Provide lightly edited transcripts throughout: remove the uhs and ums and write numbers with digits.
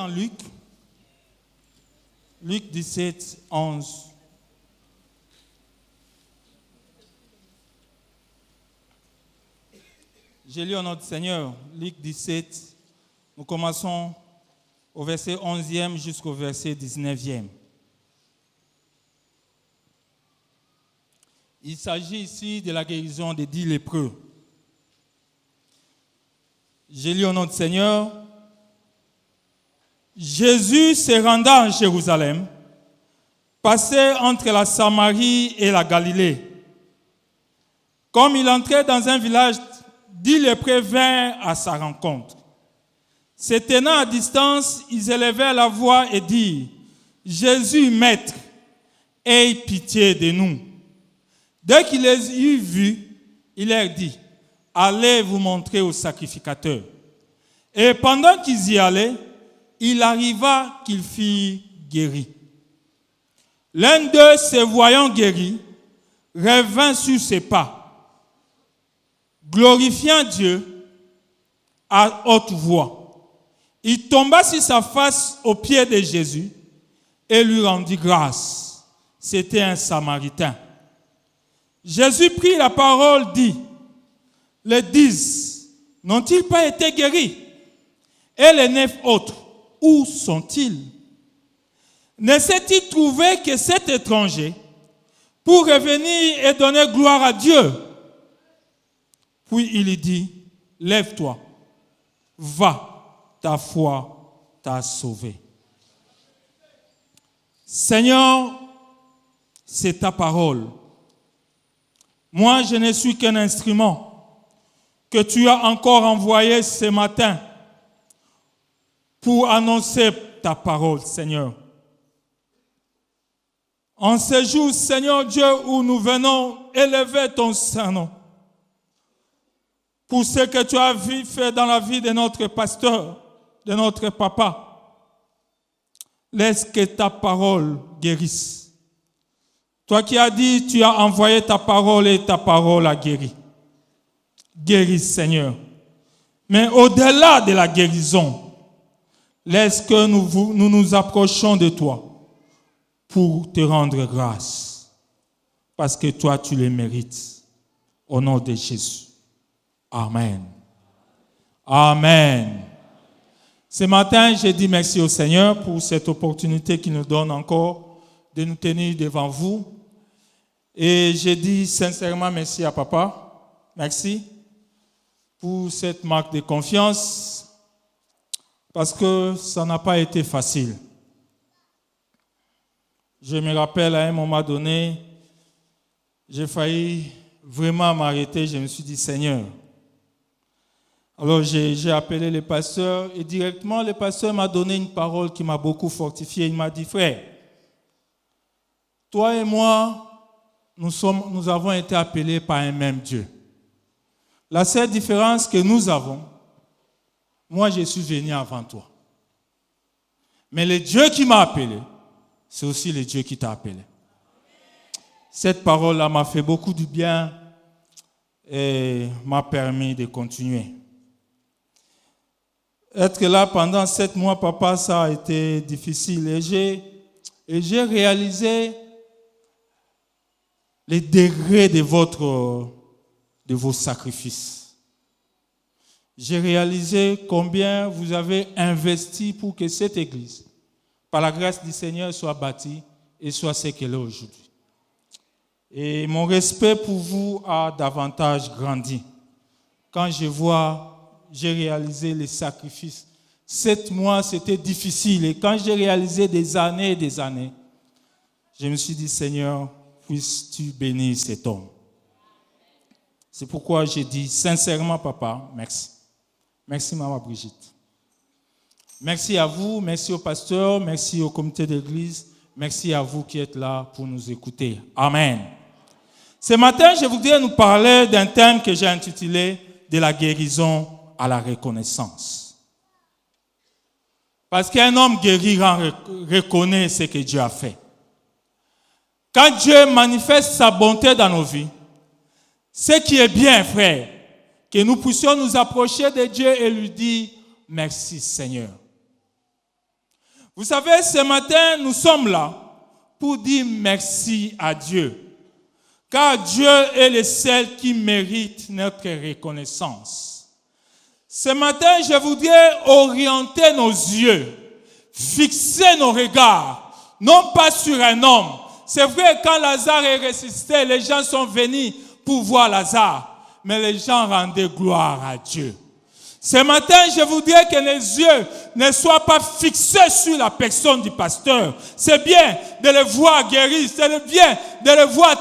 dans Luc 17, 11. J'ai lu au nom du Seigneur, Luc 17. Nous commençons au verset 11e jusqu'au verset 19e. Il s'agit ici de la guérison des 10 lépreux. J'ai lu au nom du Seigneur. Jésus se rendant en Jérusalem, passait entre la Samarie et la Galilée. Comme il entrait dans un village, 10 lépreux vinrent à sa rencontre. Se tenant à distance, ils élevèrent la voix et dirent: Jésus, Maître, aie pitié de nous. Dès qu'il les eut vus, il leur dit: Allez vous montrer au sacrificateur. Et pendant qu'ils y allaient, il arriva qu'ils furent guéris. L'un d'eux, se voyant guéri, revint sur ses pas, glorifiant Dieu à haute voix. Il tomba sur sa face aux pieds de Jésus et lui rendit grâce. C'était un Samaritain. Jésus prit la parole, dit: Les 10 n'ont-ils pas été guéris? Et les 9 autres, où sont-ils? Ne s'est-il trouvé que cet étranger pour revenir et donner gloire à Dieu? Puis il lui dit: Lève-toi, va, ta foi t'a sauvé. Seigneur, c'est ta parole. Moi, je ne suis qu'un instrument que tu as encore envoyé ce matin pour annoncer ta parole, Seigneur. En ce jour, Seigneur Dieu, où nous venons élever ton Saint-Nom, pour ce que tu as fait dans la vie de notre pasteur, de notre papa, laisse que ta parole guérisse. Toi qui as dit, tu as envoyé ta parole et ta parole a guéri. Guéris, Seigneur. Mais au-delà de la guérison, laisse que nous approchions de toi pour te rendre grâce. Parce que toi, tu le mérites. Au nom de Jésus. Amen. Amen. Ce matin, j'ai dit merci au Seigneur pour cette opportunité qu'il nous donne encore de nous tenir devant vous. Et j'ai dit sincèrement merci à papa. Merci pour cette marque de confiance. Parce que ça n'a pas été facile. Je me rappelle à un moment donné, j'ai failli vraiment m'arrêter. Je me suis dit: Seigneur. Alors j'ai appelé le pasteur et directement le pasteur m'a donné une parole qui m'a beaucoup fortifié. Il m'a dit: frère, toi et moi, nous avons été appelés par un même Dieu. La seule différence que nous avons, moi je suis venu avant toi. Mais le Dieu qui m'a appelé, c'est aussi le Dieu qui t'a appelé. Cette parole-là m'a fait beaucoup du bien et m'a permis de continuer. Être là pendant 7 mois, papa, ça a été difficile. Et j'ai réalisé les degrés de vos sacrifices. J'ai réalisé combien vous avez investi pour que cette église, par la grâce du Seigneur, soit bâtie et soit ce qu'elle est aujourd'hui. Et mon respect pour vous a davantage grandi. Quand j'ai réalisé les sacrifices. 7 mois, c'était difficile. Et quand j'ai réalisé des années et des années, je me suis dit: Seigneur, puisses-tu bénir cet homme. C'est pourquoi j'ai dit sincèrement, papa, merci. Merci, maman Brigitte. Merci à vous, merci au pasteur, merci au comité d'église, merci à vous qui êtes là pour nous écouter. Amen. Ce matin, je voudrais nous parler d'un thème que j'ai intitulé « De la guérison à la reconnaissance ». Parce qu'un homme guéri reconnaît ce que Dieu a fait. Quand Dieu manifeste sa bonté dans nos vies, ce qui est bien, frère, que nous puissions nous approcher de Dieu et lui dire: merci Seigneur. Vous savez, ce matin, nous sommes là pour dire merci à Dieu. Car Dieu est le seul qui mérite notre reconnaissance. Ce matin, je voudrais orienter nos yeux, fixer nos regards, non pas sur un homme. C'est vrai, quand Lazare est ressuscité, les gens sont venus pour voir Lazare, mais les gens rendaient gloire à Dieu. Ce matin, je voudrais que les yeux ne soient pas fixés sur la personne du pasteur. C'est bien de le voir guérir, c'est bien de le voir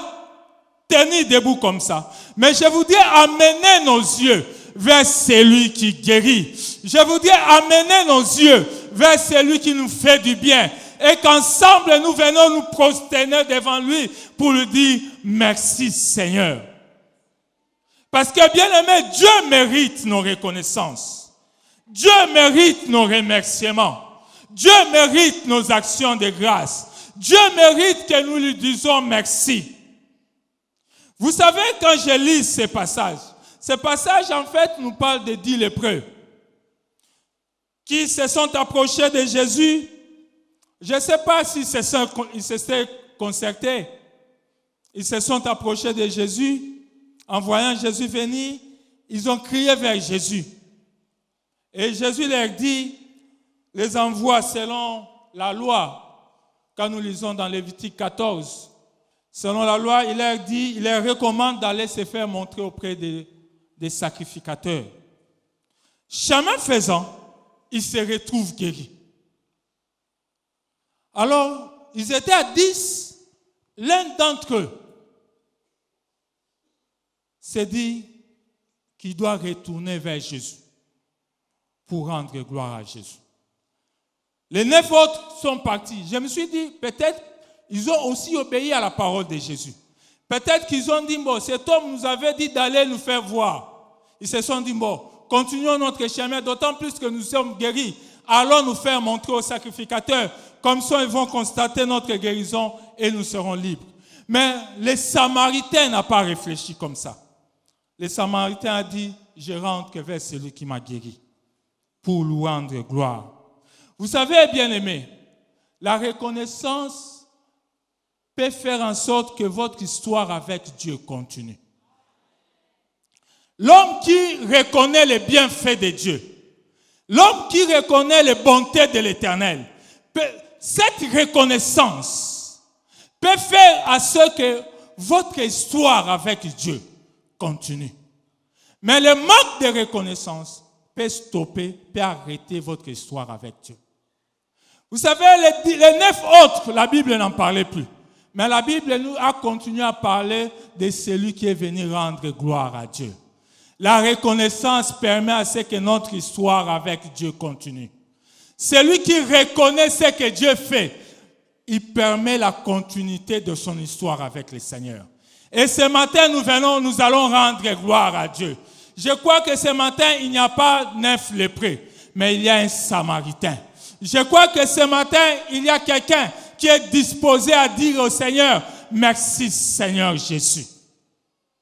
tenir debout comme ça. Mais je voudrais amener nos yeux vers celui qui guérit. Je voudrais amener nos yeux vers celui qui nous fait du bien. Et qu'ensemble, nous venons nous prosterner devant lui pour lui dire merci Seigneur. Parce que bien aimé, Dieu mérite nos reconnaissances. Dieu mérite nos remerciements. Dieu mérite nos actions de grâce. Dieu mérite que nous lui disions merci. Vous savez, quand je lis ces passages en fait nous parle de 10 lépreux qui se sont approchés de Jésus. Je ne sais pas si ils se sont concertés. Ils se sont approchés de Jésus. En voyant Jésus venir, ils ont crié vers Jésus. Et Jésus leur dit, les envoie selon la loi. Quand nous lisons dans Lévitique 14, selon la loi, il leur dit, il leur recommande d'aller se faire montrer auprès des sacrificateurs. Chemin faisant, ils se retrouvent guéris. Alors, ils étaient à 10. L'un d'entre eux s'est dit qu'il doit retourner vers Jésus pour rendre gloire à Jésus. Les 9 autres sont partis. Je me suis dit, peut-être ils ont aussi obéi à la parole de Jésus. Peut-être qu'ils ont dit, bon, cet homme nous avait dit d'aller nous faire voir. Ils se sont dit, bon, continuons notre chemin, d'autant plus que nous sommes guéris. Allons nous faire montrer aux sacrificateurs. Comme ça, ils vont constater notre guérison et nous serons libres. Mais les Samaritains n'ont pas réfléchi comme ça. Les Samaritains ont dit, je rentre vers celui qui m'a guéri pour lui rendre gloire. Vous savez, bien-aimés, la reconnaissance peut faire en sorte que votre histoire avec Dieu continue. L'homme qui reconnaît les bienfaits de Dieu, l'homme qui reconnaît les bontés de l'Éternel, cette reconnaissance peut faire à ce que votre histoire avec Dieu continue. Mais le manque de reconnaissance peut stopper, peut arrêter votre histoire avec Dieu. Vous savez, les 9 autres, la Bible n'en parlait plus. Mais la Bible nous a continué à parler de celui qui est venu rendre gloire à Dieu. La reconnaissance permet à ce que notre histoire avec Dieu continue. Celui qui reconnaît ce que Dieu fait, il permet la continuité de son histoire avec le Seigneur. Et ce matin, nous allons rendre gloire à Dieu. Je crois que ce matin, il n'y a pas 9 lépreux, mais il y a un Samaritain. Je crois que ce matin, il y a quelqu'un qui est disposé à dire au Seigneur, merci Seigneur Jésus,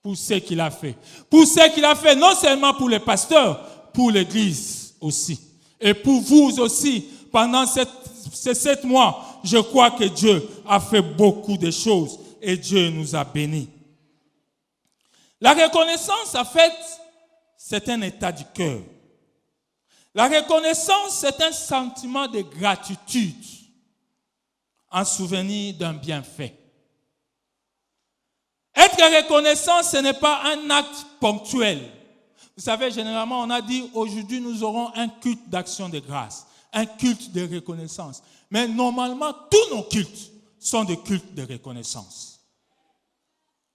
pour ce qu'il a fait. Pour ce qu'il a fait, non seulement pour les pasteurs, pour l'Église aussi. Et pour vous aussi, pendant ces 7 mois, je crois que Dieu a fait beaucoup de choses et Dieu nous a bénis. La reconnaissance, en fait, c'est un état du cœur. La reconnaissance, c'est un sentiment de gratitude en souvenir d'un bienfait. Être reconnaissant, ce n'est pas un acte ponctuel. Vous savez, généralement, on a dit, aujourd'hui, nous aurons un culte d'action de grâce, un culte de reconnaissance. Mais normalement, tous nos cultes sont des cultes de reconnaissance.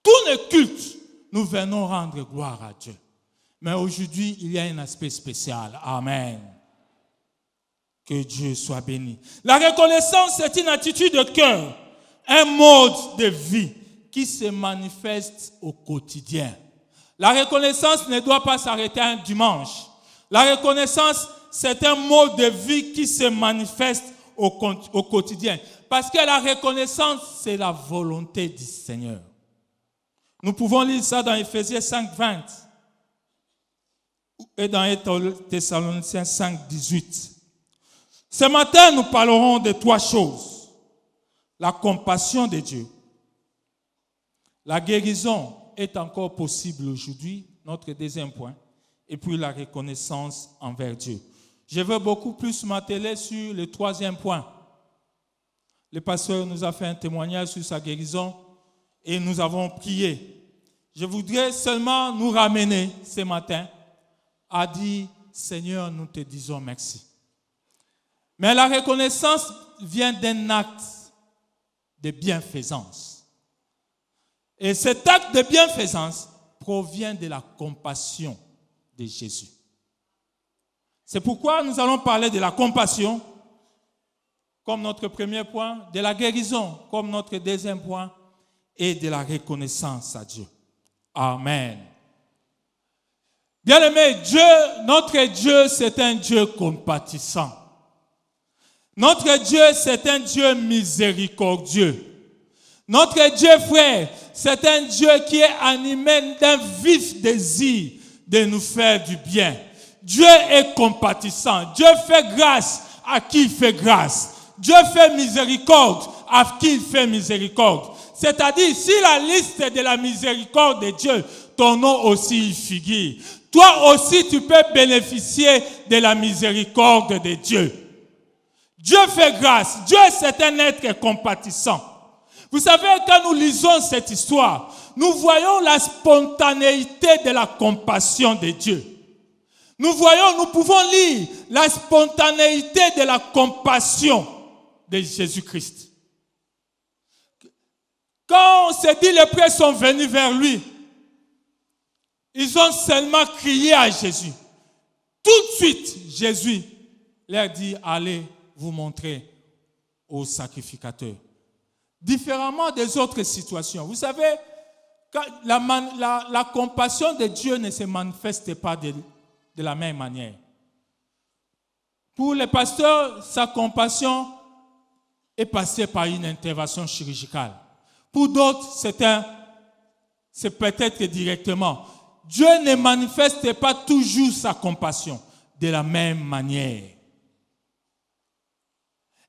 Tous nos cultes, nous venons rendre gloire à Dieu. Mais aujourd'hui, il y a un aspect spécial. Amen. Que Dieu soit béni. La reconnaissance, c'est une attitude de cœur, un mode de vie qui se manifeste au quotidien. La reconnaissance ne doit pas s'arrêter un dimanche. La reconnaissance, c'est un mode de vie qui se manifeste au quotidien. Parce que la reconnaissance, c'est la volonté du Seigneur. Nous pouvons lire ça dans Éphésiens 5:20 et dans Thessaloniciens 5:18. Ce matin, nous parlerons de 3 choses. La compassion de Dieu. La guérison est encore possible aujourd'hui, notre deuxième point. Et puis la reconnaissance envers Dieu. Je veux beaucoup plus m'atteler sur le 3e point. Le pasteur nous a fait un témoignage sur sa guérison et nous avons prié. Je voudrais seulement nous ramener ce matin à dire, Seigneur, nous te disons merci. Mais la reconnaissance vient d'un acte de bienfaisance. Et cet acte de bienfaisance provient de la compassion de Jésus. C'est pourquoi nous allons parler de la compassion comme notre premier point, de la guérison comme notre deuxième point et de la reconnaissance à Dieu. Amen. Bien-aimé, notre Dieu, c'est un Dieu compatissant. Notre Dieu, c'est un Dieu miséricordieux. Notre Dieu, frère, c'est un Dieu qui est animé d'un vif désir de nous faire du bien. Dieu est compatissant. Dieu fait grâce à qui il fait grâce. Dieu fait miséricorde à qui il fait miséricorde. C'est-à-dire, si la liste de la miséricorde de Dieu, ton nom aussi y figure. Toi aussi, tu peux bénéficier de la miséricorde de Dieu. Dieu fait grâce. Dieu, c'est un être compatissant. Vous savez, quand nous lisons cette histoire, nous voyons la spontanéité de la compassion de Dieu. Nous pouvons lire la spontanéité de la compassion de Jésus-Christ. Quand on s'est dit, les prêtres sont venus vers lui, ils ont seulement crié à Jésus. Tout de suite, Jésus leur dit, allez vous montrer au sacrificateur. Différemment des autres situations. Vous savez, la compassion de Dieu ne se manifeste pas de la même manière. Pour les pasteurs, sa compassion est passée par une intervention chirurgicale. Pour d'autres, c'est peut-être directement. Dieu ne manifeste pas toujours sa compassion de la même manière.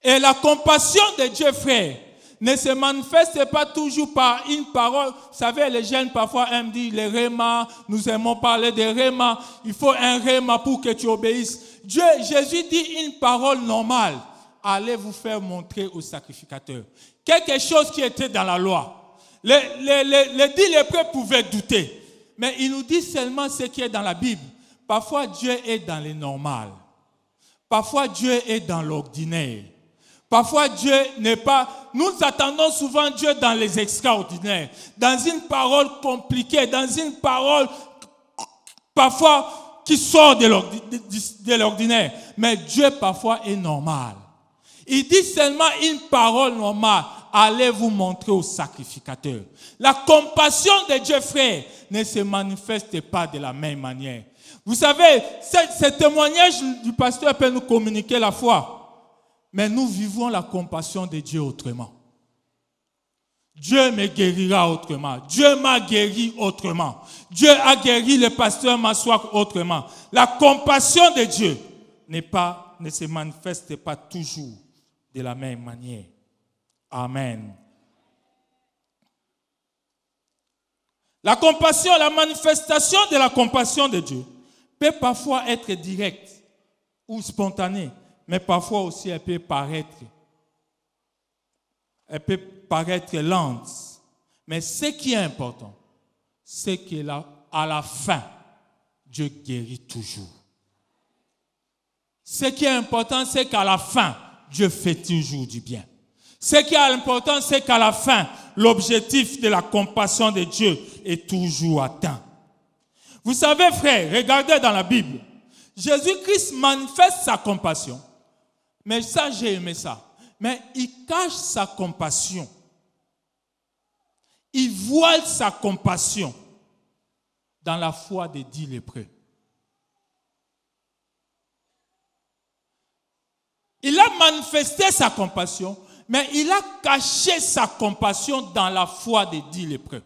Et la compassion de Dieu, frère, ne se manifeste pas toujours par une parole. Vous savez, les jeunes parfois aiment dire les rémas, nous aimons parler des rémas. Il faut un réma pour que tu obéisses. Jésus dit une parole normale. Allez vous faire montrer au sacrificateur. Quelque chose qui était dans la loi. Les 10 lépreux pouvaient douter. Mais il nous dit seulement ce qui est dans la Bible. Parfois, Dieu est dans le normal. Parfois, Dieu est dans l'ordinaire. Parfois, Dieu n'est pas... Nous attendons souvent Dieu dans les extraordinaires. Dans une parole compliquée, dans une parole parfois qui sort de l'ordinaire. Mais Dieu parfois est normal. Il dit seulement une parole normale. Allez vous montrer au sacrificateur. La compassion de Dieu, frère, ne se manifeste pas de la même manière. Vous savez, ce témoignage du pasteur peut nous communiquer la foi. Mais nous vivons la compassion de Dieu autrement. Dieu me guérira autrement. Dieu m'a guéri autrement. Dieu a guéri le pasteur Maswak autrement. La compassion de Dieu ne se manifeste pas toujours de la même manière. Amen. La compassion, la manifestation de la compassion de Dieu peut parfois être directe ou spontanée, mais parfois aussi elle peut paraître lente. Mais ce qui est important, c'est qu'à la fin, Dieu guérit toujours. Ce qui est important, c'est qu'à la fin, Dieu fait toujours du bien. Ce qui est important, c'est qu'à la fin, l'objectif de la compassion de Dieu est toujours atteint. Vous savez, frère, regardez dans la Bible. Jésus-Christ manifeste sa compassion. Mais ça, j'ai aimé ça. Mais il cache sa compassion. Il voile sa compassion dans la foi des 10 lépreux. Il a manifesté sa compassion, mais il a caché sa compassion dans la foi des 10 lépreux.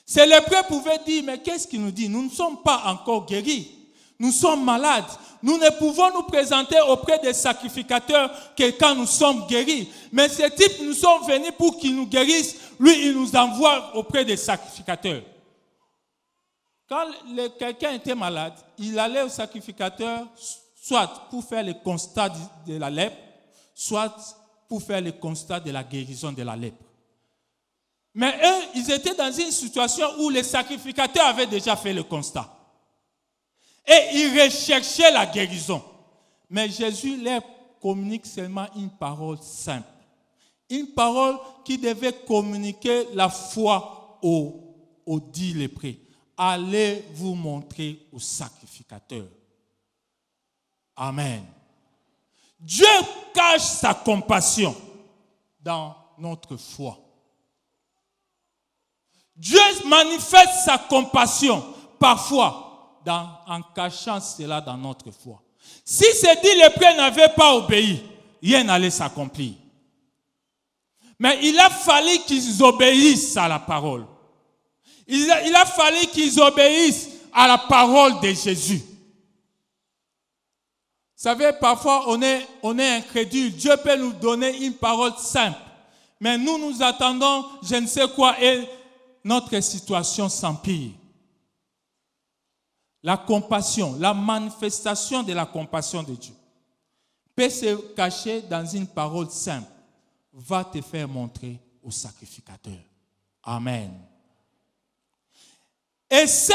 Ces lépreux pouvaient dire, mais qu'est-ce qu'il nous dit? Nous ne sommes pas encore guéris. Nous sommes malades. Nous ne pouvons nous présenter auprès des sacrificateurs que quand nous sommes guéris. Mais ce type, nous sommes venus pour qu'il nous guérisse. Lui, il nous envoie auprès des sacrificateurs. Quand quelqu'un était malade, il allait au sacrificateur, soit pour faire le constat de la lèpre, soit pour faire le constat de la guérison de la lèpre. Mais eux, ils étaient dans une situation où les sacrificateurs avaient déjà fait le constat. Et ils recherchaient la guérison. Mais Jésus leur communique seulement une parole simple. Une parole qui devait communiquer la foi aux 10 lépreux. Allez vous montrer au sacrificateur. Amen. Dieu cache sa compassion dans notre foi. Dieu manifeste sa compassion parfois en cachant cela dans notre foi. Si ces 10 lépreux n'avaient pas obéi, rien n'allait s'accomplir. Mais il a fallu qu'ils obéissent à la parole. Il a fallu qu'ils obéissent à la parole de Jésus. Vous savez, parfois on est incrédule. Dieu peut nous donner une parole simple. Mais nous attendons je ne sais quoi et notre situation s'empire. La compassion, la manifestation de la compassion de Dieu peut se cacher dans une parole simple. Va te faire montrer au sacrificateur. Amen. Et cette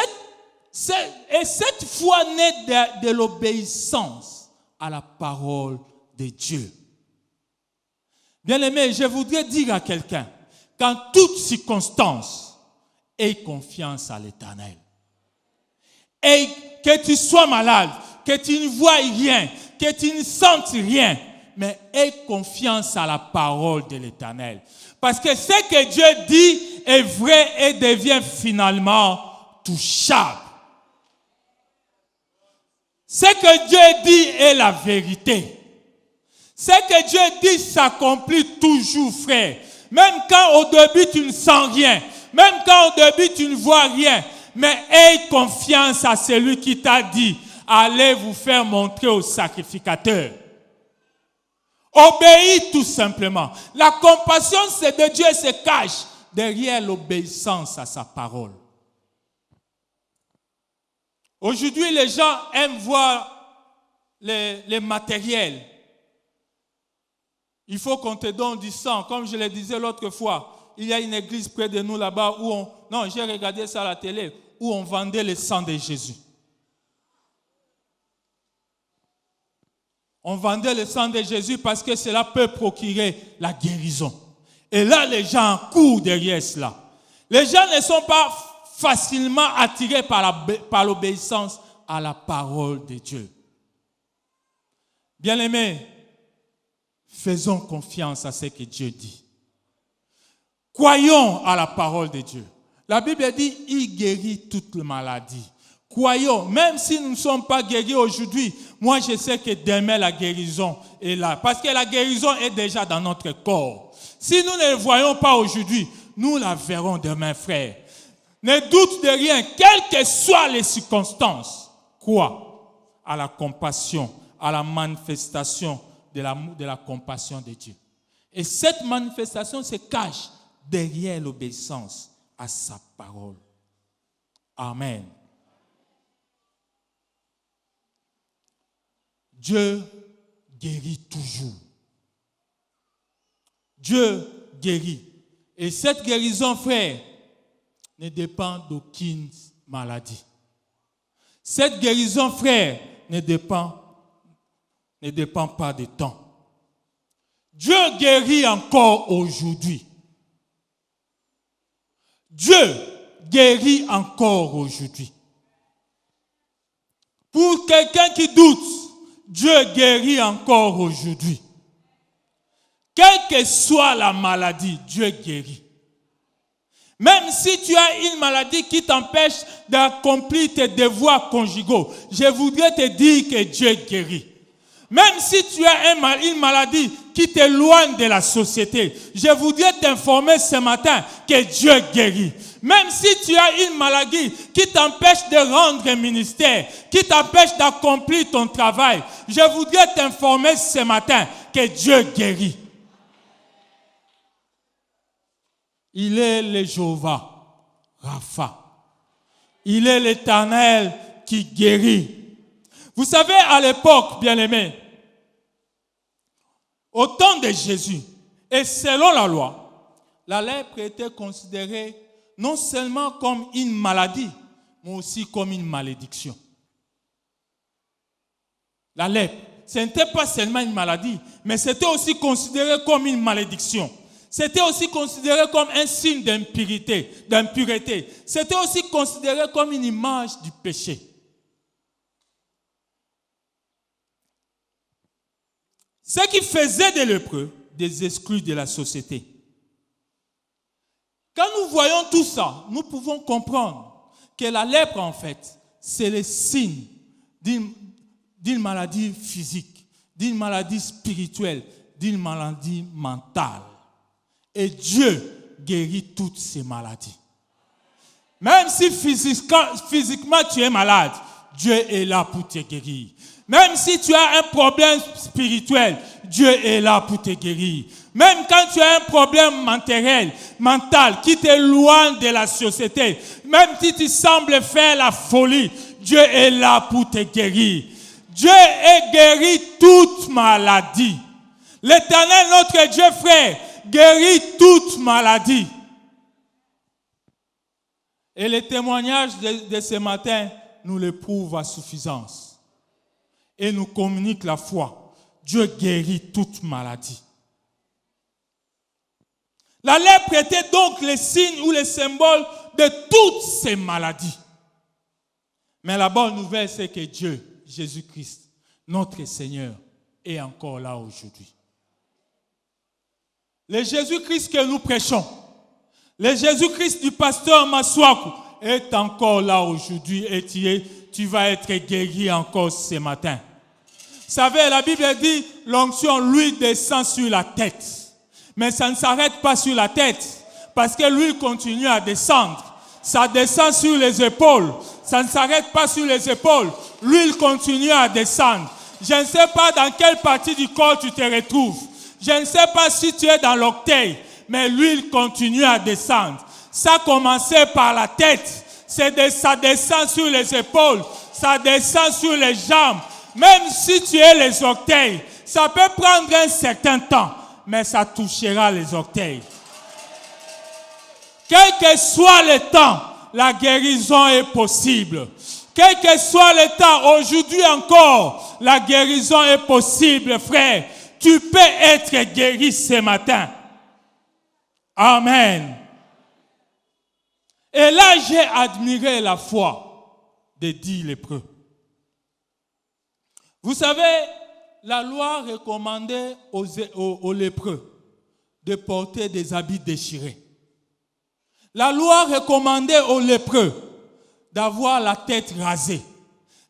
foi naît de l'obéissance à la parole de Dieu. Bien-aimé, je voudrais dire à quelqu'un qu'en toutes circonstances, aie confiance à l'Éternel. Et que tu sois malade, que tu ne vois rien, que tu ne sentes rien, mais aie confiance à la parole de l'Éternel. Parce que ce que Dieu dit est vrai et devient finalement touchable. Ce que Dieu dit est la vérité. Ce que Dieu dit s'accomplit toujours, frère. Même quand au début tu ne sens rien, même quand au début tu ne vois rien, mais aie confiance à celui qui t'a dit, allez vous faire montrer au sacrificateur. Obéis tout simplement. La compassion c'est de Dieu se cache derrière l'obéissance à sa parole. Aujourd'hui, les gens aiment voir les matériels. Il faut qu'on te donne du sang. Comme je le disais l'autre fois, il y a une église près de nous là-bas où j'ai regardé ça à la télé, où on vendait le sang de Jésus. On vendait le sang de Jésus parce que cela peut procurer la guérison. Et là, les gens courent derrière cela. Les gens ne sont pas facilement attirés par l'obéissance à la parole de Dieu. Bien-aimés, faisons confiance à ce que Dieu dit. Croyons à la parole de Dieu. La Bible dit, il guérit toutes les maladies. Croyons, même si nous ne sommes pas guéris aujourd'hui, moi je sais que demain la guérison est là. Parce que la guérison est déjà dans notre corps. Si nous ne le voyons pas aujourd'hui, nous la verrons demain, frère. Ne doute de rien, quelles que soient les circonstances. Crois à la compassion, à la manifestation de la compassion de Dieu. Et cette manifestation se cache derrière l'obéissance à sa parole. Amen. Dieu guérit toujours. Dieu guérit. Et cette guérison, frère, ne dépend d'aucune maladie. Cette guérison, frère, ne dépend pas de temps. Dieu guérit encore aujourd'hui. Dieu guérit encore aujourd'hui. Pour quelqu'un qui doute, Dieu guérit encore aujourd'hui. Quelle que soit la maladie, Dieu guérit. Même si tu as une maladie qui t'empêche d'accomplir tes devoirs conjugaux, je voudrais te dire que Dieu guérit. Même si tu as une maladie qui t'éloigne de la société, je voudrais t'informer ce matin que Dieu guérit. Même si tu as une maladie qui t'empêche de rendre un ministère, qui t'empêche d'accomplir ton travail, je voudrais t'informer ce matin que Dieu guérit. Il est le Jéhovah, Rapha. Il est l'Éternel qui guérit. Vous savez, à l'époque, bien-aimés, au temps de Jésus, et selon la loi, la lèpre était considérée non seulement comme une maladie, mais aussi comme une malédiction. La lèpre, ce n'était pas seulement une maladie, mais c'était aussi considéré comme une malédiction. C'était aussi considéré comme un signe d'impureté. C'était aussi considéré comme une image du péché. Ce qui faisait des lépreux des exclus de la société. Quand nous voyons tout ça, nous pouvons comprendre que la lèpre, en fait, c'est le signe d'une maladie physique, d'une maladie spirituelle, d'une maladie mentale. Et Dieu guérit toutes ces maladies. Même si physiquement tu es malade, Dieu est là pour te guérir. Même si tu as un problème spirituel, Dieu est là pour te guérir. Même quand tu as un problème mental qui t'éloigne de la société, même si tu sembles faire la folie, Dieu est là pour te guérir. Dieu est guéri toute maladie. L'Éternel, notre Dieu, frère, guérit toute maladie. Et le témoignage de ce matin nous le prouve à suffisance. Et nous communique la foi. Dieu guérit toute maladie. La lèpre était donc le signe ou le symbole de toutes ces maladies. Mais la bonne nouvelle, c'est que Dieu, Jésus-Christ, notre Seigneur, est encore là aujourd'hui. Le Jésus-Christ que nous prêchons, le Jésus-Christ du pasteur Maswaku est encore là aujourd'hui et tu vas être guéri encore ce matin. Vous savez, la Bible dit, l'onction lui descend sur la tête. Mais ça ne s'arrête pas sur la tête, parce que l'huile continue à descendre. Ça descend sur les épaules. Ça ne s'arrête pas sur les épaules. L'huile continue à descendre. Je ne sais pas dans quelle partie du corps tu te retrouves. Je ne sais pas si tu es dans l'orteil, mais l'huile continue à descendre. Ça a commencé par la tête. Ça descend sur les épaules. Ça descend sur les jambes. Même si tu es les orteils, ça peut prendre un certain temps, mais ça touchera les orteils. Quel que soit le temps, la guérison est possible. Quel que soit le temps, aujourd'hui encore, la guérison est possible, frère. Tu peux être guéri ce matin. Amen. Et là, j'ai admiré la foi des 10 lépreux. Vous savez, la loi recommandait aux lépreux de porter des habits déchirés. La loi recommandait aux lépreux d'avoir la tête rasée.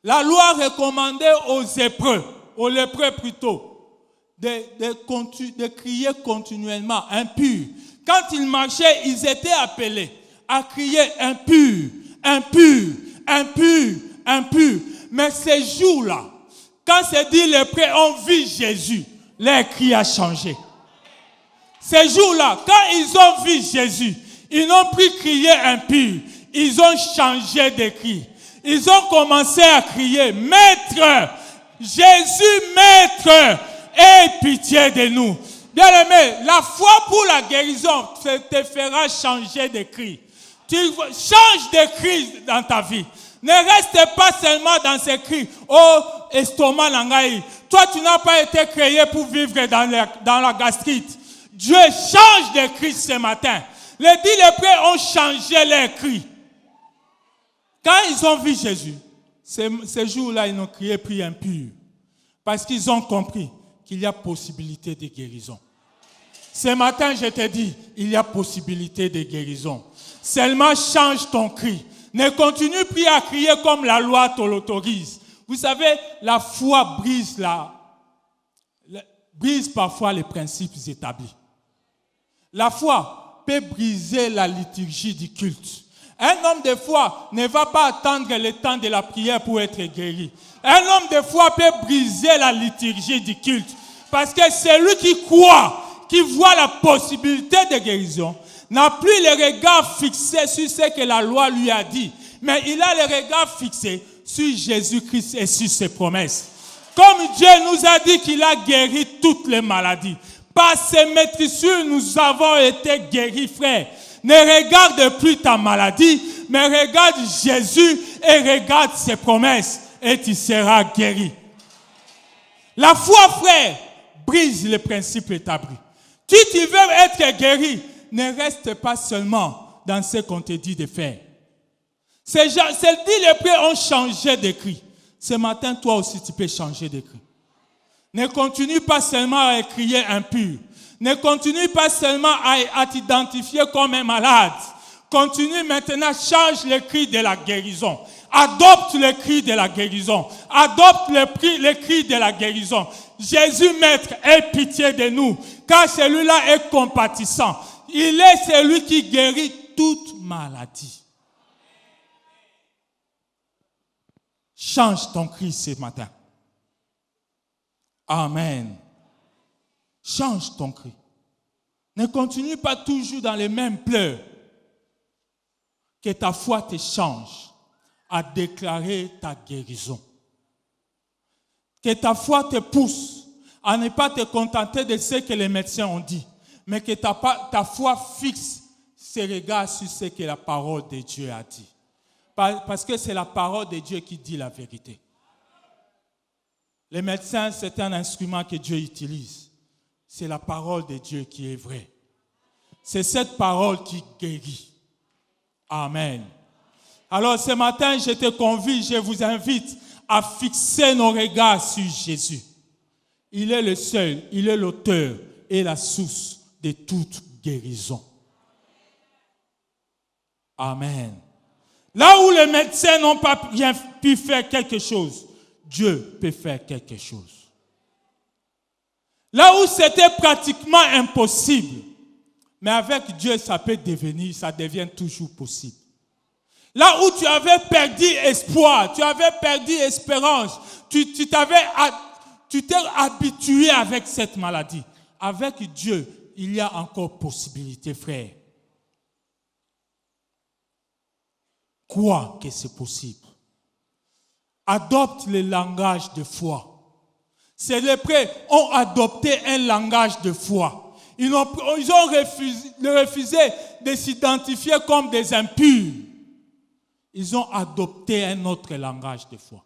La loi recommandait aux lépreux plutôt, de crier continuellement, impur. Quand ils marchaient, ils étaient appelés à crier impur, impur, impur, impur. Mais ces jours-là, quand c'est dit les lépreux ont vu Jésus, leur cri a changé. Ces jours-là, quand ils ont vu Jésus, ils n'ont plus crié impur, ils ont changé de cri. Ils ont commencé à crier, Maître, Jésus, Maître, aie pitié de nous. Bien-aimé, la foi pour la guérison te fera changer de cri. Tu changes de cri dans ta vie. Ne reste pas seulement dans ces cris. Oh, estomac langaï. Toi, tu n'as pas été créé pour vivre dans la gastrite. Dieu change de cris ce matin. Les 10 lépreux ont changé leurs cris. Quand ils ont vu Jésus, ces jours-là, ils n'ont crié plus impur. Parce qu'ils ont compris qu'il y a possibilité de guérison. Ce matin, je te dis, il y a possibilité de guérison. Seulement change ton cri. Ne continue plus à crier comme la loi te l'autorise. Vous savez, la foi brise parfois les principes établis. La foi peut briser la liturgie du culte. Un homme de foi ne va pas attendre le temps de la prière pour être guéri. Un homme de foi peut briser la liturgie du culte. Parce que celui qui croit, qui voit la possibilité de guérison, n'a plus le regard fixé sur ce que la loi lui a dit. Mais il a le regard fixé sur Jésus-Christ et sur ses promesses. Comme Dieu nous a dit qu'il a guéri toutes les maladies. Par ses maîtrisures, nous avons été guéris, frère. Ne regarde plus ta maladie, mais regarde Jésus et regarde ses promesses et tu seras guéri. La foi, frère, brise les principes établis. Si tu veux être guéri, ne reste pas seulement dans ce qu'on te dit de faire. Ces dix lépreux ont changé de cri. Ce matin, toi aussi, tu peux changer de cri. Ne continue pas seulement à crier impur. Ne continue pas seulement à t'identifier comme un malade. Continue maintenant, change le cri de la guérison. Adopte le cri de la guérison. Adopte le cri de la guérison. Jésus, Maître, aie pitié de nous, car celui-là est compatissant. Il est celui qui guérit toute maladie. Change ton cri ce matin. Amen. Change ton cri. Ne continue pas toujours dans les mêmes pleurs. Que ta foi te change à déclarer ta guérison. Que ta foi te pousse à ne pas te contenter de ce que les médecins ont dit, mais que ta foi fixe ses regards sur ce que la parole de Dieu a dit. Parce que c'est la parole de Dieu qui dit la vérité. Les médecins, c'est un instrument que Dieu utilise. C'est la parole de Dieu qui est vraie. C'est cette parole qui guérit. Amen. Alors ce matin, je te convie, je vous invite à fixer nos regards sur Jésus. Il est le seul, il est l'auteur et la source de toute guérison. Amen. Là où les médecins n'ont pas bien pu faire quelque chose, Dieu peut faire quelque chose. Là où c'était pratiquement impossible, mais avec Dieu, ça devient toujours possible. Là où tu avais perdu espoir, tu avais perdu espérance, tu t'es habitué avec cette maladie. Avec Dieu, il y a encore possibilité, frère. Crois que c'est possible. Adopte le langage de foi. Ces lépreux ont adopté un langage de foi. Ils ont refusé de s'identifier comme des impurs. Ils ont adopté un autre langage de foi.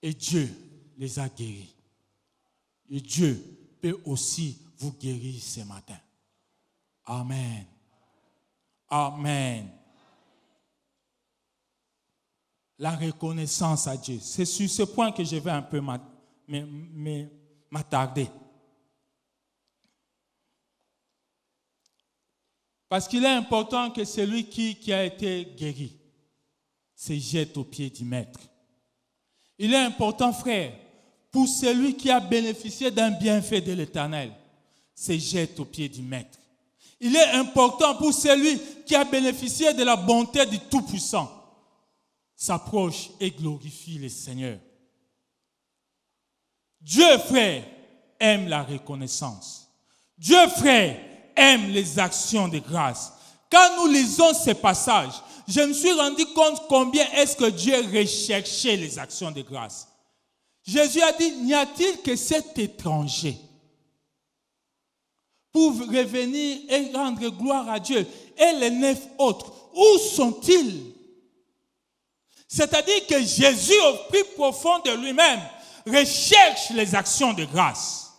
Et Dieu les a guéris. Et Dieu peut aussi vous guérir ce matin. Amen. Amen. La reconnaissance à Dieu. C'est sur ce point que je vais un peu m'attarder. Parce qu'il est important que celui qui a été guéri se jette aux pieds du Maître. Il est important, frère, pour celui qui a bénéficié d'un bienfait de l'Éternel, se jette aux pieds du Maître. Il est important pour celui qui a bénéficié de la bonté du Tout-Puissant, s'approche et glorifie le Seigneur. Dieu, frère, aime la reconnaissance. Dieu, frère, aime les actions de grâce. Quand nous lisons ces passages, je me suis rendu compte combien est-ce que Dieu recherchait les actions de grâce. Jésus a dit, n'y a-t-il que cet étranger pour revenir et rendre gloire à Dieu? Et les 9 autres, où sont-ils? C'est-à-dire que Jésus, au plus profond de lui-même, recherche les actions de grâce.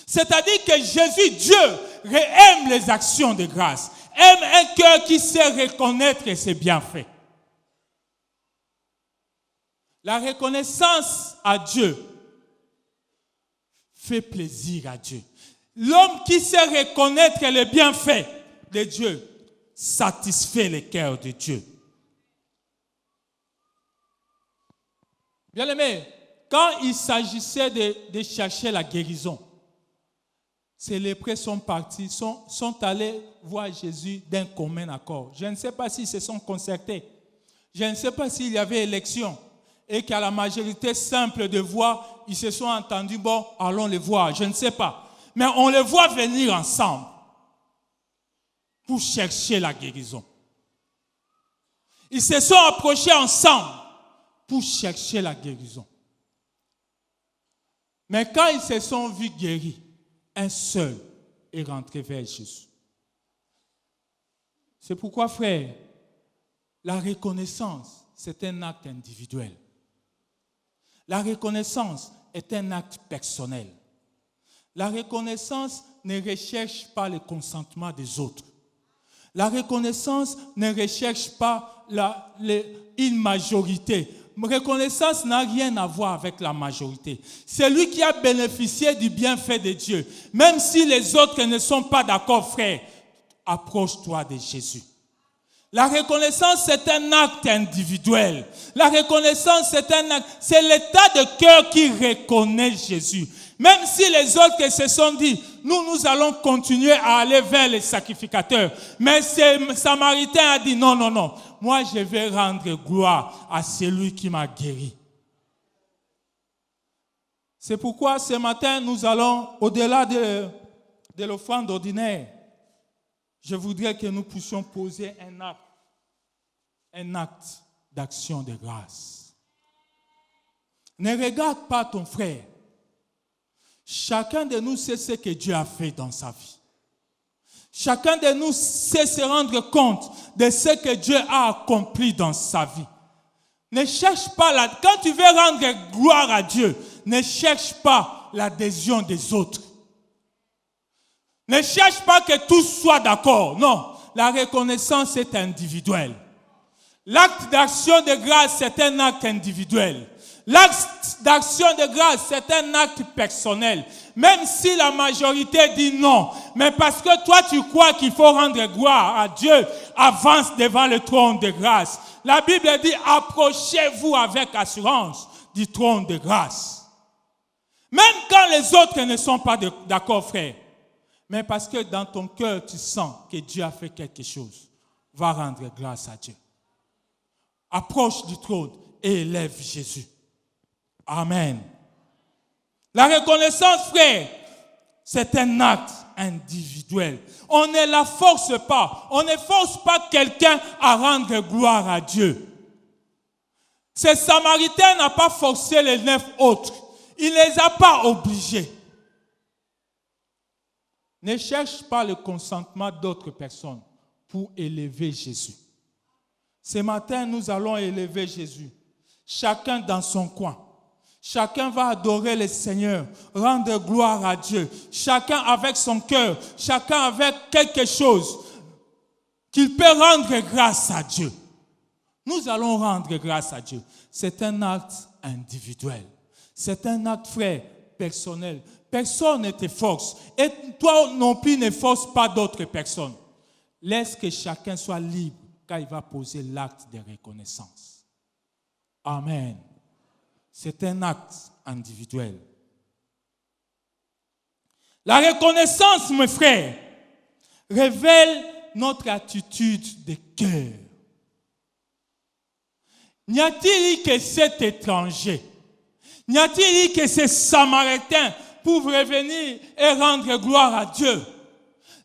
C'est-à-dire que Jésus, Dieu, aime les actions de grâce, aime un cœur qui sait reconnaître ses bienfaits. La reconnaissance à Dieu fait plaisir à Dieu. L'homme qui sait reconnaître les bienfaits de Dieu satisfait le cœur de Dieu. Bien-aimé, quand il s'agissait de chercher la guérison, ces lépreux sont partis, sont allés voir Jésus d'un commun accord. Je ne sais pas s'ils se sont concertés. Je ne sais pas s'il y avait élection et qu'à la majorité simple de voix, ils se sont entendus, bon, allons les voir. Je ne sais pas. Mais on les voit venir ensemble pour chercher la guérison. Ils se sont approchés ensemble pour chercher la guérison. Mais quand ils se sont vus guéris, un seul est rentré vers Jésus. C'est pourquoi, frère, la reconnaissance, c'est un acte individuel. La reconnaissance est un acte personnel. La reconnaissance ne recherche pas le consentement des autres. La reconnaissance ne recherche pas une majorité. Reconnaissance n'a rien à voir avec la majorité. C'est lui qui a bénéficié du bienfait de Dieu. Même si les autres ne sont pas d'accord, frère, approche-toi de Jésus. La reconnaissance, c'est un acte individuel. La reconnaissance, c'est l'état de cœur qui reconnaît Jésus. Même si les autres se sont dit, nous allons continuer à aller vers les sacrificateurs. Mais ce Samaritain a dit, non. Moi, je vais rendre gloire à celui qui m'a guéri. C'est pourquoi ce matin, nous allons, au-delà de l'offrande ordinaire, je voudrais que nous puissions poser un acte d'action de grâce. Ne regarde pas ton frère. Chacun de nous sait ce que Dieu a fait dans sa vie. Chacun de nous sait se rendre compte de ce que Dieu a accompli dans sa vie. Ne cherche pas, quand tu veux rendre gloire à Dieu, ne cherche pas l'adhésion des autres. Ne cherche pas que tous soient d'accord. Non, la reconnaissance est individuelle. L'acte d'action de grâce, c'est un acte individuel. L'acte d'action de grâce, c'est un acte personnel. Même si la majorité dit non, mais parce que toi tu crois qu'il faut rendre gloire à Dieu, avance devant le trône de grâce. La Bible dit, approchez-vous avec assurance du trône de grâce. Même quand les autres ne sont pas d'accord, frère. Mais parce que dans ton cœur, tu sens que Dieu a fait quelque chose. Va rendre grâce à Dieu. Approche du trône et élève Jésus. Amen. La reconnaissance, frère, c'est un acte individuel. On ne la force pas. On ne force pas quelqu'un à rendre gloire à Dieu. Ce Samaritain n'a pas forcé les 9 autres. Il ne les a pas obligés. Ne cherche pas le consentement d'autres personnes pour élever Jésus. Ce matin, nous allons élever Jésus. Chacun dans son coin. Chacun va adorer le Seigneur, rendre gloire à Dieu. Chacun avec son cœur, chacun avec quelque chose qu'il peut rendre grâce à Dieu. Nous allons rendre grâce à Dieu. C'est un acte individuel. C'est un acte, frère, personnel. Personne ne te force. Et toi non plus ne force pas d'autres personnes. Laisse que chacun soit libre quand il va poser l'acte de reconnaissance. Amen. C'est un acte individuel. La reconnaissance, mes frères, révèle notre attitude de cœur. N'y a-t-il eu que cet étranger? N'y a-t-il eu que ce Samaritain pour revenir et rendre gloire à Dieu?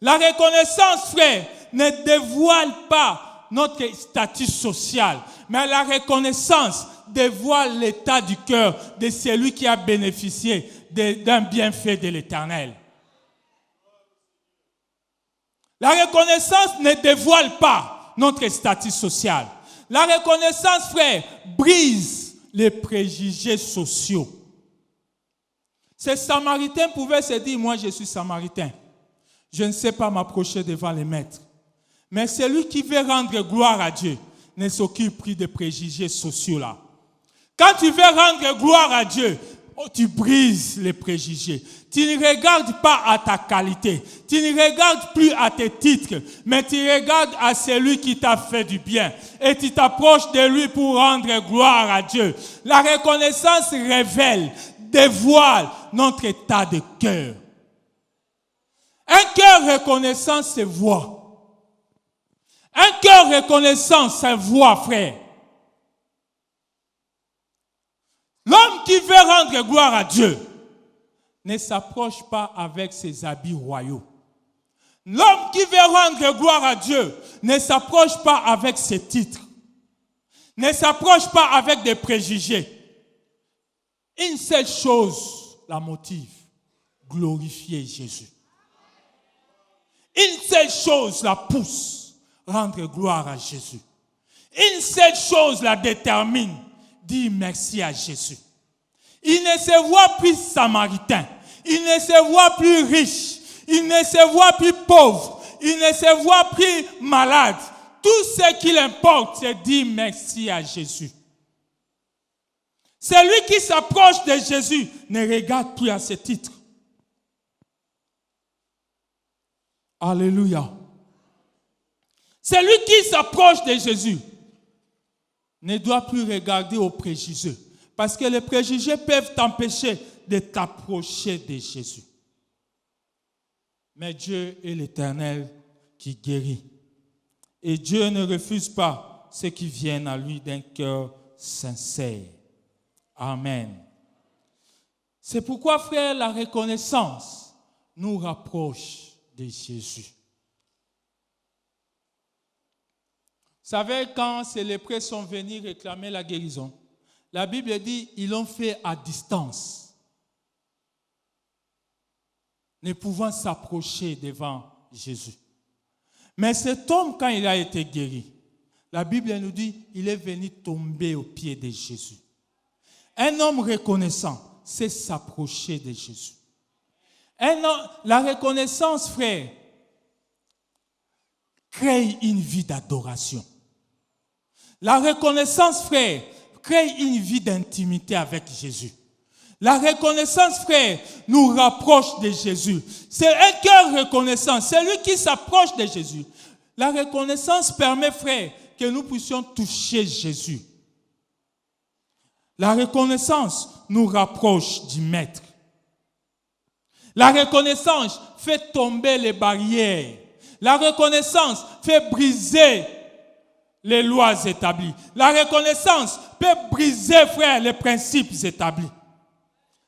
La reconnaissance, frère, ne dévoile pas notre statut social, mais la reconnaissance dévoile l'état du cœur de celui qui a bénéficié d'un bienfait de l'Éternel. La reconnaissance ne dévoile pas notre statut social. La reconnaissance, frère, brise les préjugés sociaux. Ces Samaritains pouvaient se dire, moi je suis Samaritain. Je ne sais pas m'approcher devant les maîtres. Mais celui qui veut rendre gloire à Dieu ne s'occupe plus des préjugés sociaux là. Quand tu veux rendre gloire à Dieu, tu brises les préjugés. Tu ne regardes pas à ta qualité. Tu ne regardes plus à tes titres, mais tu regardes à celui qui t'a fait du bien. Et tu t'approches de lui pour rendre gloire à Dieu. La reconnaissance révèle, dévoile notre état de cœur. Un cœur reconnaissant, c'est voix. Un cœur reconnaissant, c'est voix, frère. L'homme qui veut rendre gloire à Dieu ne s'approche pas avec ses habits royaux. L'homme qui veut rendre gloire à Dieu ne s'approche pas avec ses titres. Ne s'approche pas avec des préjugés. Une seule chose la motive, glorifier Jésus. Une seule chose la pousse, rendre gloire à Jésus. Une seule chose la détermine, dire merci à Jésus. Il ne se voit plus samaritain, il ne se voit plus riche, il ne se voit plus pauvre, il ne se voit plus malade. Tout ce qui l'importe, c'est dire merci à Jésus. Celui qui s'approche de Jésus ne regarde plus à ses titres. Alléluia. Celui qui s'approche de Jésus ne doit plus regarder aux préjugés. Parce que les préjugés peuvent t'empêcher de t'approcher de Jésus. Mais Dieu est l'Éternel qui guérit. Et Dieu ne refuse pas ceux qui viennent à lui d'un cœur sincère. Amen. C'est pourquoi, frère, la reconnaissance nous rapproche de Jésus. Vous savez, quand ces lépreux sont venus réclamer la guérison, la Bible dit ils l'ont fait à distance, ne pouvant s'approcher devant Jésus. Mais cet homme, quand il a été guéri, la Bible nous dit il est venu tomber aux pieds de Jésus. Un homme reconnaissant, c'est s'approcher de Jésus. La reconnaissance, frère, crée une vie d'adoration. La reconnaissance, frère, crée une vie d'intimité avec Jésus. La reconnaissance, frère, nous rapproche de Jésus. C'est un cœur reconnaissant, celui qui s'approche de Jésus. La reconnaissance permet, frère, que nous puissions toucher Jésus. La reconnaissance nous rapproche du Maître. La reconnaissance fait tomber les barrières. La reconnaissance fait briser les lois établies. La reconnaissance peut briser, frère, les principes établis.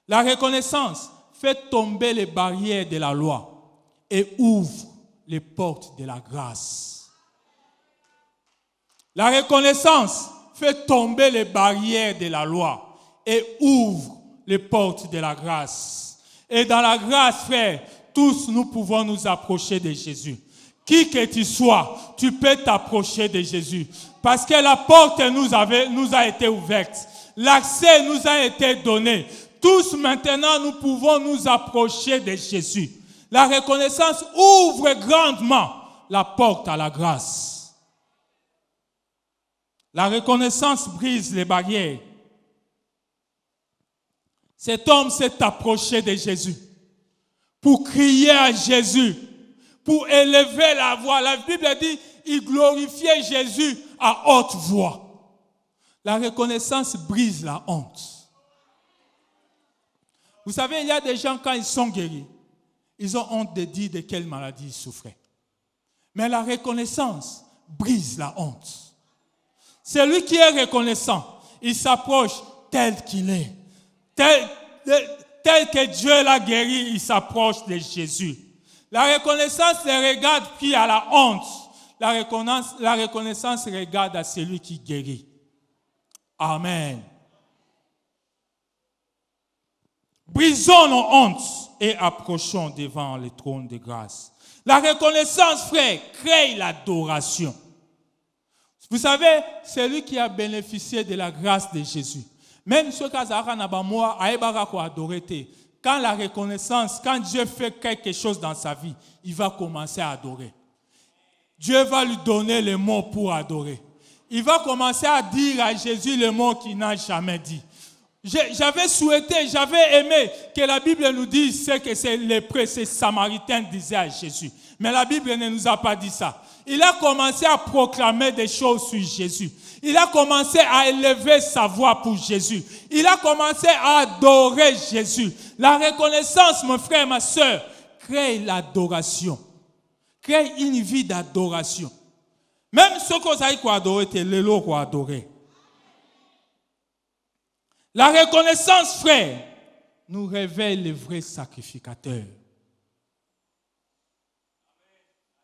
La reconnaissance fait tomber les barrières de la loi et ouvre les portes de la grâce. La reconnaissance fait tomber les barrières de la loi et ouvre les portes de la grâce. Et dans la grâce, frère, tous nous pouvons nous approcher de Jésus. Qui que tu sois, tu peux t'approcher de Jésus. Parce que la porte nous a été ouverte. L'accès nous a été donné. Tous maintenant, nous pouvons nous approcher de Jésus. La reconnaissance ouvre grandement la porte à la grâce. La reconnaissance brise les barrières. Cet homme s'est approché de Jésus pour crier à Jésus, pour élever la voix. La Bible dit, il glorifiait Jésus à haute voix. La reconnaissance brise la honte. Vous savez, il y a des gens, quand ils sont guéris, ils ont honte de dire de quelle maladie ils souffraient. Mais la reconnaissance brise la honte. Celui qui est reconnaissant, il s'approche tel qu'il est. Tel que Dieu l'a guéri, il s'approche de Jésus. La reconnaissance ne regarde plus à la honte. La reconnaissance regarde à celui qui guérit. Amen. Brisons nos hontes et approchons devant le trône de grâce. La reconnaissance, frère, crée l'adoration. Vous savez, celui qui a bénéficié de la grâce de Jésus, même ceux qui ont adoré, quand la reconnaissance, quand Dieu fait quelque chose dans sa vie, il va commencer à adorer. Dieu va lui donner les mots pour adorer. Il va commencer à dire à Jésus les mots qu'il n'a jamais dit. J'avais souhaité, j'avais aimé que la Bible nous dise ce que ces lépreux, ces Samaritains disaient à Jésus. Mais la Bible ne nous a pas dit ça. Il a commencé à proclamer des choses sur Jésus. Il a commencé à élever sa voix pour Jésus. Il a commencé à adorer Jésus. La reconnaissance, mon frère, ma soeur, crée l'adoration. Crée une vie d'adoration. Même ce que vous avez adoré, c'est le lot qu'on a adoré. La reconnaissance, frère, nous révèle les vrais sacrificateurs.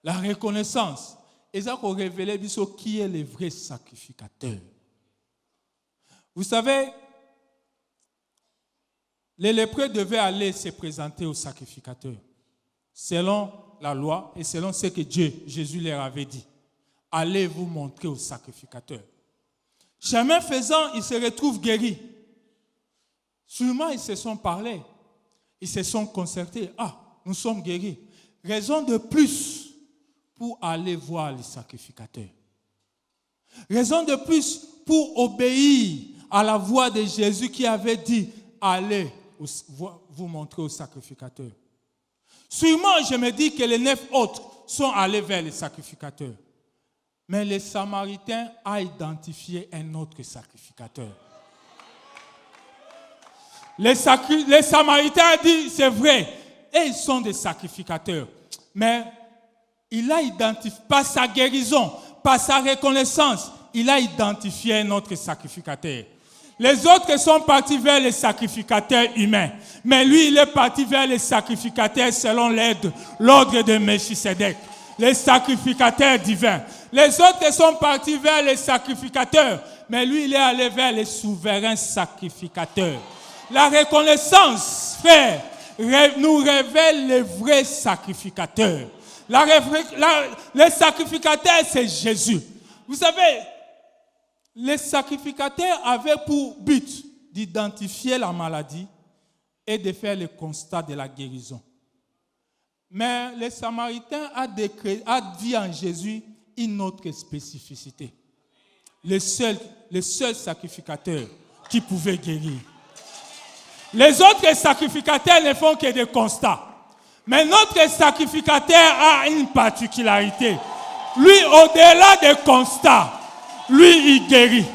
La reconnaissance, et ça qu'on révèle qui est le vrai sacrificateur. Vous savez, les lépreux devaient aller se présenter au sacrificateur, selon la loi et selon ce que Jésus leur avait dit. Allez vous montrer au sacrificateur. Chemin faisant, ils se retrouvent guéris. Seulement, ils se sont parlé. Ils se sont concertés. Ah, nous sommes guéris. Raison de plus pour aller voir le sacrificateur. Raison de plus pour obéir à la voix de Jésus qui avait dit, allez vous montrer au sacrificateur. Sûrement, je me dis que les 9 autres sont allés vers le sacrificateur. Mais les Samaritains ont identifié un autre sacrificateur. Les Samaritains ont dit, c'est vrai, et ils sont des sacrificateurs. Mais il a identifié, par sa guérison, par sa reconnaissance, il a identifié un autre sacrificateur. Les autres sont partis vers les sacrificateurs humains. Mais lui, il est parti vers les sacrificateurs selon l'ordre de Melchisedec. Les sacrificateurs divins. Les autres sont partis vers les sacrificateurs. Mais lui, il est allé vers les souverains sacrificateurs. La reconnaissance, frère, nous révèle les vrais sacrificateurs. Les sacrificateurs, c'est Jésus. Vous savez, les sacrificateurs avaient pour but d'identifier la maladie et de faire le constat de la guérison. Mais les Samaritains ont vu en Jésus une autre spécificité. Le seul sacrificateur qui pouvait guérir. Les autres sacrificateurs ne font que des constats. Mais notre sacrificateur a une particularité. Lui, au-delà des constats, lui, il guérit.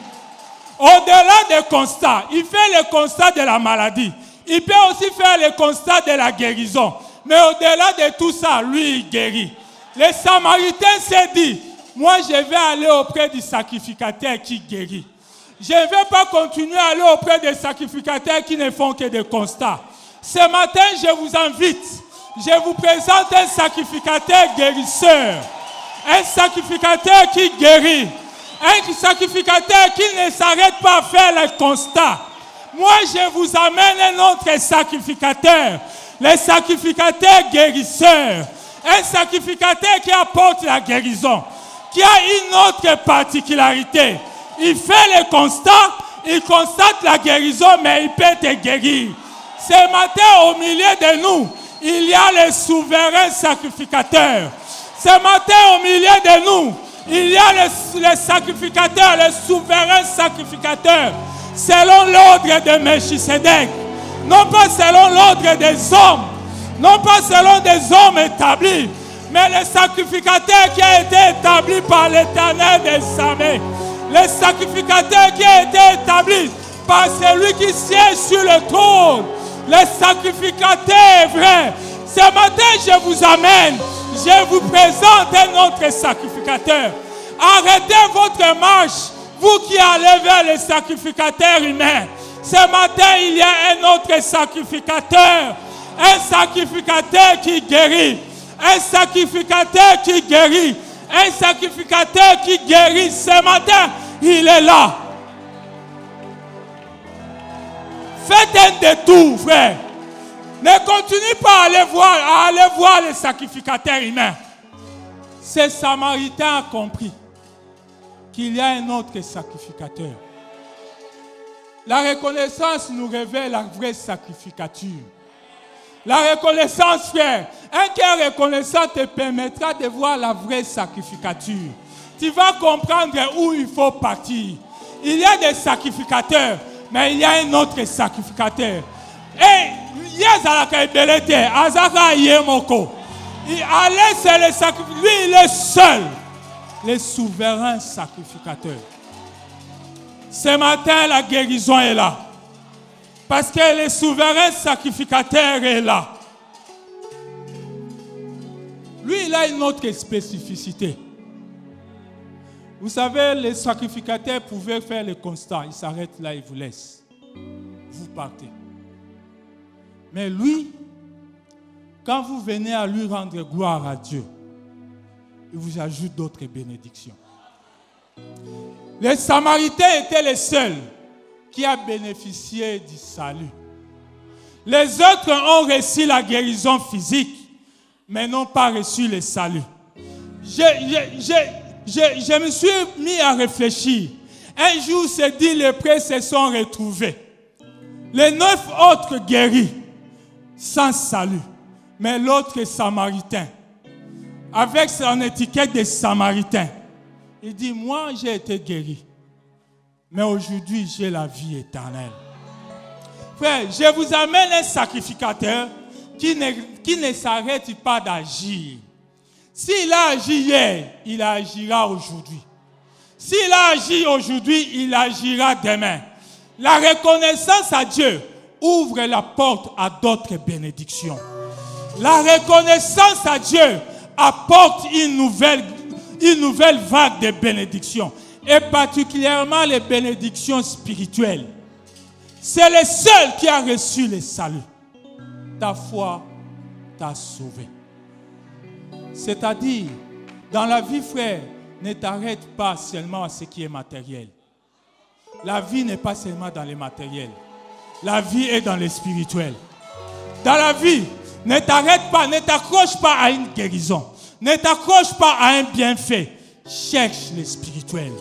Au-delà des constats, il fait le constat de la maladie. Il peut aussi faire le constat de la guérison. Mais au-delà de tout ça, lui, il guérit. Les Samaritains s'est dit, moi, je vais aller auprès du sacrificateur qui guérit. Je ne vais pas continuer à aller auprès des sacrificateurs qui ne font que des constats. Ce matin, je vous invite. Je vous présente un sacrificateur guérisseur. Un sacrificateur qui guérit. Un sacrificateur qui ne s'arrête pas à faire le constat. Moi, je vous amène un autre sacrificateur. Le sacrificateur guérisseur. Un sacrificateur qui apporte la guérison. Qui a une autre particularité. Il fait le constat, il constate la guérison, mais il peut te guérir. Ce matin, au milieu de nous, il y a les souverains sacrificateurs. Ce matin, au milieu de nous, il y a les sacrificateurs, les souverains sacrificateurs, selon l'ordre de Melchisedec. Non pas selon l'ordre des hommes, non pas selon des hommes établis, mais le sacrificateur qui a été établi par l'Éternel des armées. Le sacrificateur qui a été établi par celui qui siège sur le trône. Le sacrificateur vrai. Ce matin, je vous amène. Je vous présente un autre sacrificateur. Arrêtez votre marche, vous qui allez vers les sacrificateurs humains. Ce matin, il y a un autre sacrificateur. Un sacrificateur qui guérit. Un sacrificateur qui guérit. Un sacrificateur qui guérit. Ce matin, il est là. Faites un détour, frère. Ne continuez pas à aller voir les sacrificateurs humains. Ces Samaritains ont compris qu'il y a un autre sacrificateur. La reconnaissance nous révèle la vraie sacrificature. La reconnaissance, frère, un cœur reconnaissant te permettra de voir la vraie sacrificature. Tu vas comprendre où il faut partir. Il y a des sacrificateurs, mais il y a un autre sacrificateur. Et lui, il est seul, le souverain sacrificateur. Ce matin, la guérison est là. Parce que le souverain sacrificateur est là. Lui, il a une autre spécificité. Vous savez, les sacrificateurs pouvaient faire le constat. Ils s'arrêtent là, ils vous laissent. Vous partez. Mais lui, quand vous venez à lui rendre gloire à Dieu, il vous ajoute d'autres bénédictions. Les Samaritains étaient les seuls qui ont bénéficié du salut. Les autres ont reçu la guérison physique, mais n'ont pas reçu le salut. Je me suis mis à réfléchir. Un jour, ces 10 lépreux se sont retrouvés. Les 9 autres guéris, sans salut. Mais l'autre Samaritain, avec son étiquette de Samaritain, il dit, moi j'ai été guéri, mais aujourd'hui j'ai la vie éternelle. Frère, je vous amène un sacrificateur qui ne s'arrête pas d'agir. S'il a agi hier, il agira aujourd'hui. S'il a agi aujourd'hui, il agira demain. La reconnaissance à Dieu ouvre la porte à d'autres bénédictions. La reconnaissance à Dieu apporte une nouvelle vague de bénédictions. Et particulièrement les bénédictions spirituelles. C'est le seul qui a reçu le salut. Ta foi t'a sauvé. C'est-à-dire, dans la vie, frère, ne t'arrête pas seulement à ce qui est matériel. La vie n'est pas seulement dans les matériels. La vie est dans les spirituels. Dans la vie, ne t'arrête pas, ne t'accroche pas à une guérison. Ne t'accroche pas à un bienfait. Cherche les spirituels.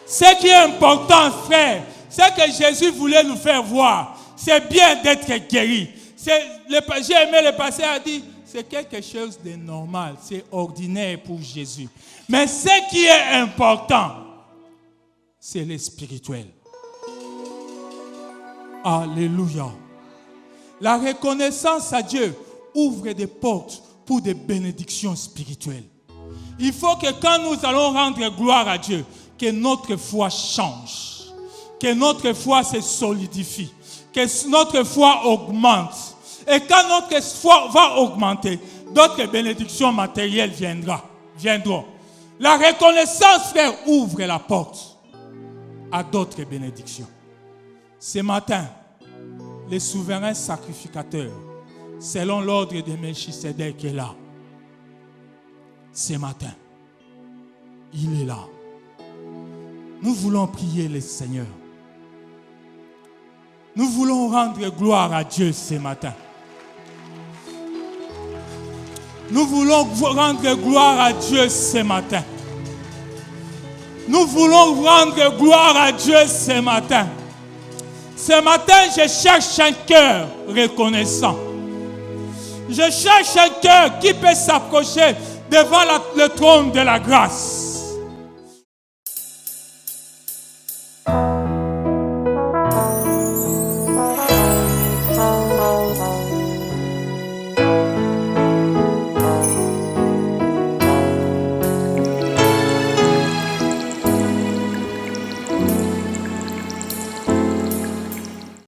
Ce qui est important, frère, c'est que Jésus voulait nous faire voir. C'est bien d'être guéri. J'ai aimé le passé, a dit, c'est quelque chose de normal, c'est ordinaire pour Jésus. Mais ce qui est important, c'est le spirituel. Alléluia. La reconnaissance à Dieu ouvre des portes pour des bénédictions spirituelles. Il faut que quand nous allons rendre gloire à Dieu, que notre foi change, que notre foi se solidifie, que notre foi augmente. Et quand notre foi va augmenter, d'autres bénédictions matérielles viendront. La reconnaissance, frère, ouvre la porte à d'autres bénédictions. Ce matin, le souverain sacrificateur, selon l'ordre de Melchisedec, est là. Ce matin, il est là. Nous voulons prier le Seigneur. Nous voulons rendre gloire à Dieu ce matin. Nous voulons rendre gloire à Dieu ce matin. Nous voulons rendre gloire à Dieu ce matin. Ce matin, je cherche un cœur reconnaissant. Je cherche un cœur qui peut s'approcher devant le trône de la grâce.